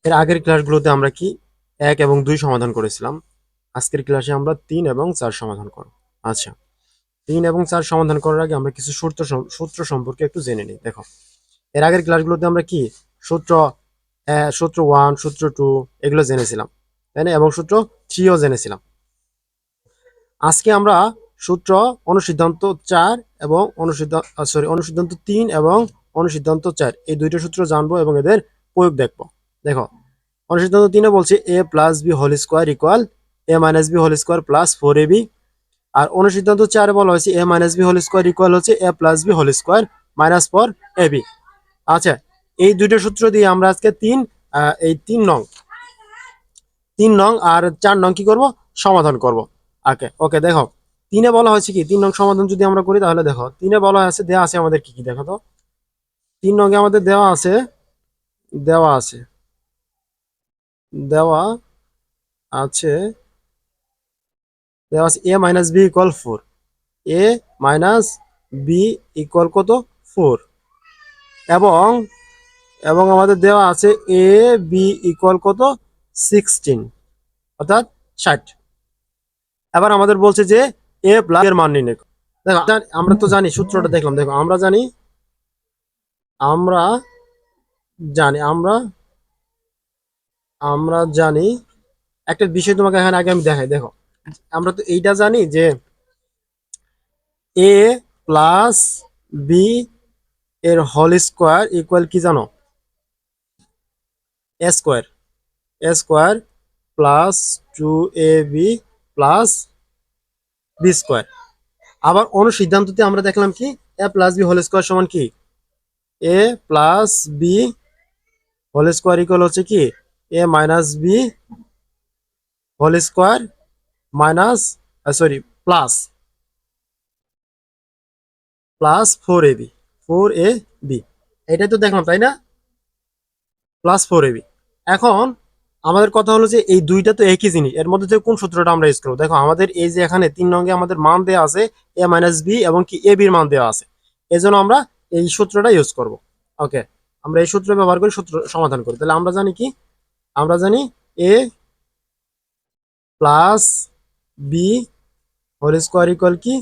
এর আগের ক্লাসগুলোতে আমরা কি 1 এবং 2 সমাধান করেছিলাম। আজকের ক্লাসে আমরা 3 এবং 4 সমাধান করব। আচ্ছা, 3 এবং 4 সমাধান করার আগে আমরা কিছু সূত্র সম্পর্কে একটু জেনে নিই। দেখো, এর আগের ক্লাসগুলোতে আমরা কি সূত্র সূত্র 1, সূত্র 2 এগুলো জেনেছিলাম, তাই না? এবং সূত্র 3 ও জেনেছিলাম। আজকে আমরা সূত্র অনুসিদ্ধান্ত 4 এবং অনুসিদ্ধান্ত 3 এবং অনুসিদ্ধান্ত 4 এই দুইটা সূত্র জানবো এবং এদের প্রয়োগ দেখব। দেখো, অনুসিদ্ধান্ত 3 বলছে a plus B whole square equal a minus B whole square plus 4ab। আর অনুসিদ্ধান্ত 4 বলা হয়েছে a minus B whole square equal হচ্ছে a plus B whole square minus 4ab। আচ্ছা, এই দুইটা সূত্র দিয়ে আমরা আজকে এই 3 নং আর 4 নং কি করব? সমাধান করব। ওকে দেখো, 3-এ বলা হয়েছে কি 3 নং সমাধান যদি আমরা করি তাহলে দেখো 3-এ বলা আছে দেওয়া আছে আমাদের কি কি দেখো তো। 3 নং-এ আমাদের দেওয়া আছে দেওয়া আছে দেওয়া আছে দেওয়া আছে a minus B equal 4। a minus B equal কত? 4। এবং এবং আমাদের দেওয়া আছে a বি ইকুয়াল কত? 16, অর্থাৎ 60। এবার আমাদের বলছে যে a প্লাস এর মান নির্ণয় করো। দেখো, আমরা তো জানি সূত্রটা দেখলাম। দেখো, আমরা জানি আমরা জানি আমরা আমরা জানি একটা বিষয় তোমাকে এখানে আগে আমি দেখাই। দেখো, আমরা তো এইটা জানি যে a প্লাস বি এর হোল স্কোয়ার ইকুয়াল কি জানো? A square plus 2ab plus B square. আবার অনুসিদ্ধান্ততে আমরা দেখলাম কি a plus B whole square সমান কি a plus B whole square equal to কি a minus B whole square minus plus plus 4ab। এটাই তো দেখলাম, তাই না? Plus 4ab। এখন আমাদের কথা হলো যে এই দুইটা তো একই জিনিস, এর মধ্যে থেকে কোন সূত্রটা আমরা ইউজ করবো? দেখো, আমাদের এই যে এখানে 3 নঙ্গে আমাদের মান দেওয়া আছে a মাইনাস বি এবং কি a বির মান দেওয়া আছে, এজন্য আমরা এই সূত্রটা ইউজ করব। ওকে, আমরা এই সূত্র ব্যবহার করে সূত্র সমাধান করি। তাহলে আমরা জানি কি? আমরা জানি a plus B whole square equal কি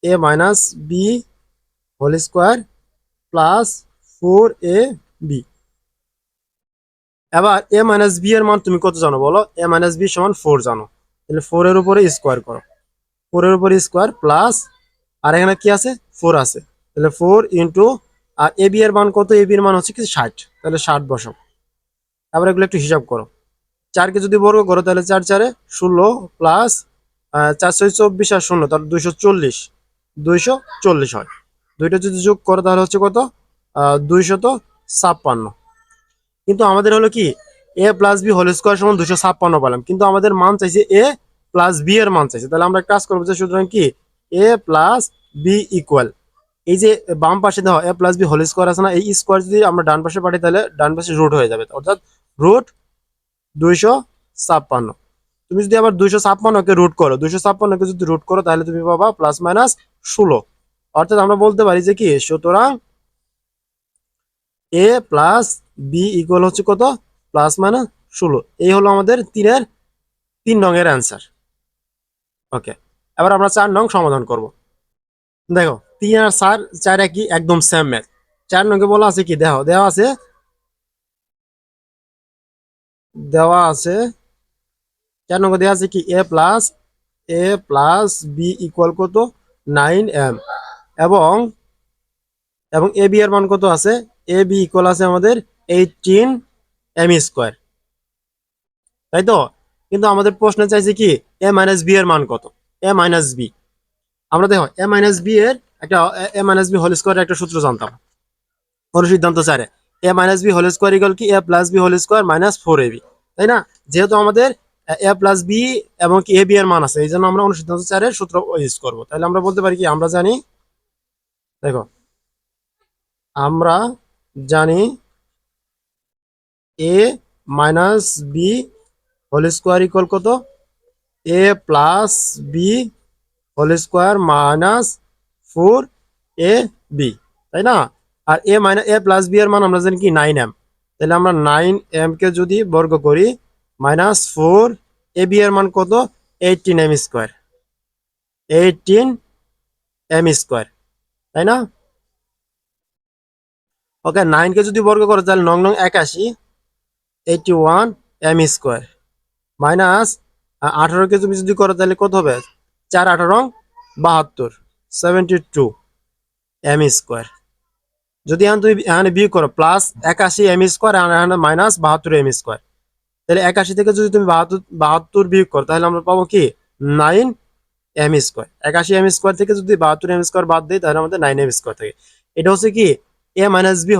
a minus B whole square plus 4ab। এবার a মাইনাস বি এর মান তুমি কত জানো বলো? a মাইনাস বি সমান 4 জানো। তাহলে 4 এর উপরে স্কোয়ার করো, 4 এর উপরে স্কোয়ার প্লাস, আর এখানে কি আছে? 4 আছে। তাহলে 4 ইন্টু, আর এ বি এর মান কত? এ বি এর মান হচ্ছে কি 60। তাহলে 60 বসাও। এবার এগুলো একটু হিসাব করো। 4 কে যদি বর্গ করো তাহলে 4 4 16 প্লাস 4 6 24 আর 0 তাহলে 240 হয়। দুইটা যদি যোগ করো তাহলে হচ্ছে কত? 256। কিন্তু আমাদের হলো কি a plus B whole square সমান 256 পেলাম, কিন্তু আমাদের মান চাইছে a প্লাস বি এর মান চাইছে। তাহলে আমরা কাজ করবো যে সুতরাং কি a প্লাস বি ইকুয়াল, এই যে বাম পাশে দেওয়া a plus B whole square আছে না, এই স্কোয়ার যদি আমরা ডান পাশে পাঠাই তাহলে ডান পাশে রুট হয়ে যাবে, অর্থাৎ রুট 256। তুমি যদি আবার 256 কে রুট করো, 256 কে যদি রুট করো তাহলে তুমি পাবা প্লাস মাইনাস 16। অর্থাৎ আমরা বলতে পারি যে কি সুতরাং a প্লাস বি ইকুয়াল হচ্ছে কত? Plus minus 16। এই হলো আমাদের 3 নংয়ের অ্যান্সার। ওকে, এবার আমরা 4 নং সমাধান করব। দেখো, 3 আর 4 একই, একদম সেম ম্যাথ। 4 নংয়ে বলা আছে কি? দেখো, দেওয়া আছে 4 নংয়ে দেওয়া আছে কি a প্লাস বি ইকুয়াল কত? 9m। এবং এবং এ বি এর মান কত আছে? এ বি ইকুয়াল আছে আমাদের 18m স্কোয়ার, তাই তো? কিন্তু আমাদের প্রশ্নে চাইছে কি এ মাইনাস বি এর মান কত? A minus B. আমরা দেখো এ মাইনাস বি এর একটা A minus B whole square একটা সূত্র জানতাম অনুসিদ্ধান্ত 4-এ। A minus B whole square equal to A plus B whole square minus 4ab, তাই না? যেহেতু আমাদের এ প্লাস বি এবং কি এ বি এর মান আছে, এই জন্য আমরা অনুসিদ্ধান্ত 4-এর সূত্র ইউজ করবো। তাহলে আমরা বলতে পারি কি আমরা জানি, দেখো আমরা জানি A minus B whole square equal to? A plus B whole square minus 4ab, তাই না? আর এ প্লাস বি এর মান আমরা জানি কি 9m। তাহলে আমরা 9m কে যদি বর্গ করি -4 ab এর মান কত 18m স্কয়ার 18m স্কয়ার তাই না ওকে 9 কে যদি বর্গ করো তাহলে 9 9 81 81m স্কয়ার মাইনাস 18 কে তুমি যদি করো তাহলে কত হবে 4 18 72 72m স্কয়ার যদি এখানে বিয়োগ করো প্লাস 81m স্কয়ার আর এখানে মাইনাস 72m স্কয়ার তাহলে 81 থেকে যদি তুমি 72 বিয়োগ করো তাহলে আমরা পাবো কি 9m স্কয়ার 81m স্কয়ার থেকে যদি 72m স্কয়ার বাদ দেই তাহলে আমাদের 9m স্কয়ার থাকে এটা হচ্ছে কি a b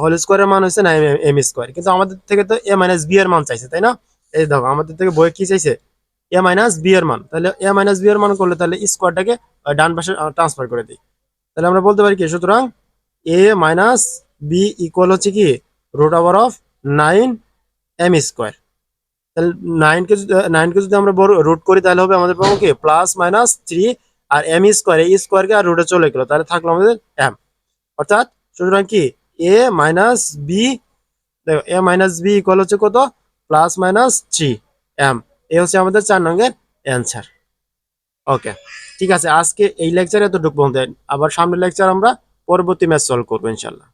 হোল স্কয়ারের মান হচ্ছে 9m স্কয়ার কিন্তু আমাদের থেকে তো a b এর মান চাইছে তাই না এই দেখো আমাদের থেকে বই কি চাইছে a b এর মান তাহলে a b এর মান করলে তাহলে স্কয়ারটাকে ডান পাশে ট্রান্সফার করে দিই তাহলে আমরা বলতে পারি কি সুতরাং a b ইকুয়াল হচ্ছে কি root over of 9m square তাহলে 9 কে যদি আমরা রুট করি তাহলে হবে আমাদের পাবো কি +-3 আর m স্কয়ার এই স্কয়ার কে আর রুটে চলে গেল তাহলে থাকলো আমাদের m অর্থাৎ সুতরাং কি a b দেখো a b ইকুয়াল হচ্ছে কত +-3m এই হচ্ছে আমাদের 4 নংয়ের অ্যানসার ওকে ঠিক আছে আজকে এই লেকচারে এতটুকু পর্যন্ত আবার সামনের লেকচার আমরা পরবর্তী ম্যাথ সলভ করব ইনশাআল্লাহ